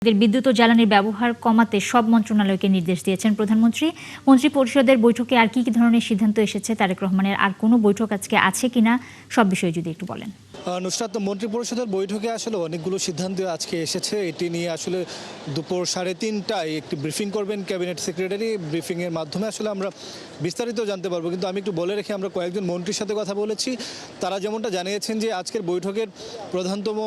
বিদ্যুৎ ও জ্বালানির ব্যবহার কমাতে সব মন্ত্রণালয়কে নির্দেশ দিয়েছেন প্রধানমন্ত্রী। মন্ত্রী পরিষদের বৈঠকে আর কি ধরনের সিদ্ধান্ত এসেছে, তারেক রহমানের আর কোনো বৈঠক আজকে আছে কিনা, সব বিষয়ে যদি একটু বলেন। নুসরাত, মন্ত্রী পরিষদের বৈঠকে আসলে অনেকগুলো সিদ্ধান্ত আজকে এসেছে। এটি নিয়ে আসলে দুপুর 3:30টায় একটি ব্রিফিং করবেন ক্যাবিনেট সেক্রেটারি। ব্রিফিংয়ের মাধ্যমে আসলে আমরা বিস্তারিত জানতে পারবো। কিন্তু আমি একটু বলে রেখে, আমরা কয়েকজন মন্ত্রীর সাথে কথা বলেছি। তারা যেমনটা জানিয়েছেন যে আজকের বৈঠকের প্রধানতম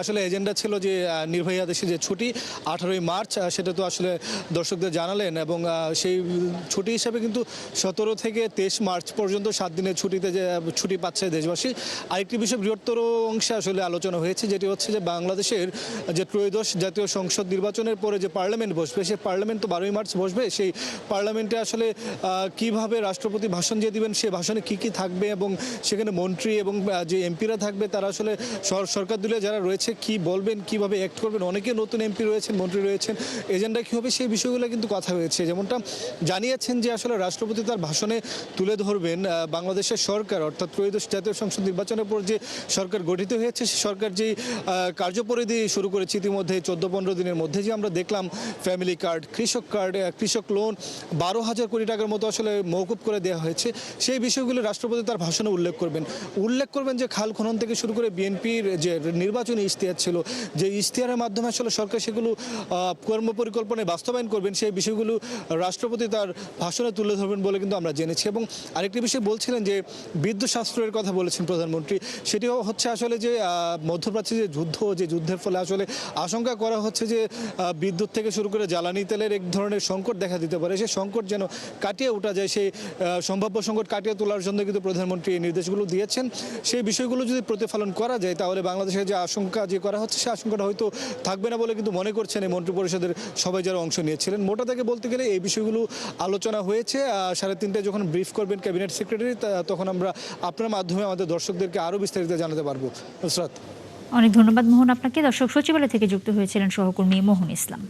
আসলে এজেন্ডা ছিল যে নির্বাহী আদেশে যে ছুটি 18ই মার্চ, সেটা তো আসলে দর্শকদের জানালেন। এবং সেই ছুটি হিসাবে কিন্তু 17 থেকে 23 মার্চ পর্যন্ত 7 দিনের ছুটি পাচ্ছে দেশবাসী। আরেকটি বিষয় বৃহত্তর অংশে আসলে আলোচনা হয়েছে, যেটি হচ্ছে যে বাংলাদেশের যে ত্রয়োদশ জাতীয় সংসদ নির্বাচনের পরে যে পার্লামেন্ট বসবে, সেই পার্লামেন্ট তো 12ই মার্চ বসবে। সেই পার্লামেন্টে আসলে কিভাবে রাষ্ট্রপতি ভাষণ দিয়ে দিবেন, সেই ভাষণে কি কি থাকবে, এবং সেখানে মন্ত্রী এবং যে এমপিরা থাকবে তারা আসলে সরকার দলীয় যারা রয়েছে কি বলবেন, কিভাবে অ্যাক্ট করবেন। অনেকে নতুন এমপি রয়েছেন, মন্ত্রী রয়েছেন, এজেন্ডা কী হবে সেই বিষয়গুলো কিন্তু কথা হয়েছে। যেমনটা জানিয়েছেন যে আসলে রাষ্ট্রপতি তার ভাষণে তুলে ধরবেন বাংলাদেশের সরকার, অর্থাৎ ত্রয়োদশ জাতীয় সংসদ নির্বাচনের পর যে সরকার গঠিত হয়েছে, সে সরকার যেই কার্যপরিধি শুরু করেছে ইতিমধ্যে 14-15 দিনের মধ্যে, যে আমরা দেখলাম ফ্যামিলি কার্ড, কৃষক লোন 12,000 কোটি টাকার মতো আসলে মওকুফ করে দেওয়া হয়েছে। সেই বিষয়গুলো রাষ্ট্রপতি তার ভাষণে উল্লেখ করবেন যে খাল খনন থেকে শুরু করে বিএনপির যে নির্বাচনী ইশতেহার ছিল, যে ইশতেহারের মাধ্যমে আসলে সরকার সেগুলো কর্মপরিকল্পনায় বাস্তবায়ন করবেন, সেই বিষয়গুলো রাষ্ট্রপতি তার ভাষণে তুলে ধরবেন বলে কিন্তু আমরা জেনেছি। এবং আরেকটি বিষয় বলছিলেন যে বিদ্যুৎ সাশ্রয়ের কথা বলেছেন প্রধানমন্ত্রী। সেটিও হচ্ছে আসলে যে মধ্যপ্রাচ্যে যে যুদ্ধের ফলে আসলে আশঙ্কা করা হচ্ছে যে বিদ্যুৎ থেকে শুরু করে জ্বালানি তেলের এক ধরনের সংকট দেখা দিতে পারে। সেই সংকট যেন কাটিয়ে ওঠা যায়, সেই সম্ভাব্য সংকট কাটিয়ে তোলার জন্য কিন্তু প্রধানমন্ত্রী এই নির্দেশগুলো দিয়েছেন। সেই বিষয়গুলো যদি প্রতিফলন করা যায়, তাহলে বাংলাদেশের যে আশঙ্কা যে করা হচ্ছে, সেই আশঙ্কাটা হয়তো থাকবে না বলে কিন্তু মনে করছেন এই মন্ত্রী পরিষদের সবাই যারা অংশ নিয়েছিলেন। মোটা থেকে বলতে গেলে এই বিষয়গুলো আলোচনা হয়েছে। 3:30টায় যখন ব্রিফ করবেন ক্যাবিনেট সেক্রেটারি, তখন আমরা আপনার মাধ্যমে আমাদের দর্শকদেরকে আরও বিস্তারিত জানাতে পারবো। নুসরাত, অনেক ধন্যবাদ মোহন আপনাকে। দর্শক, সচিবালয় থেকে যুক্ত হয়েছিলেন সহকর্মী মোহন ইসলাম।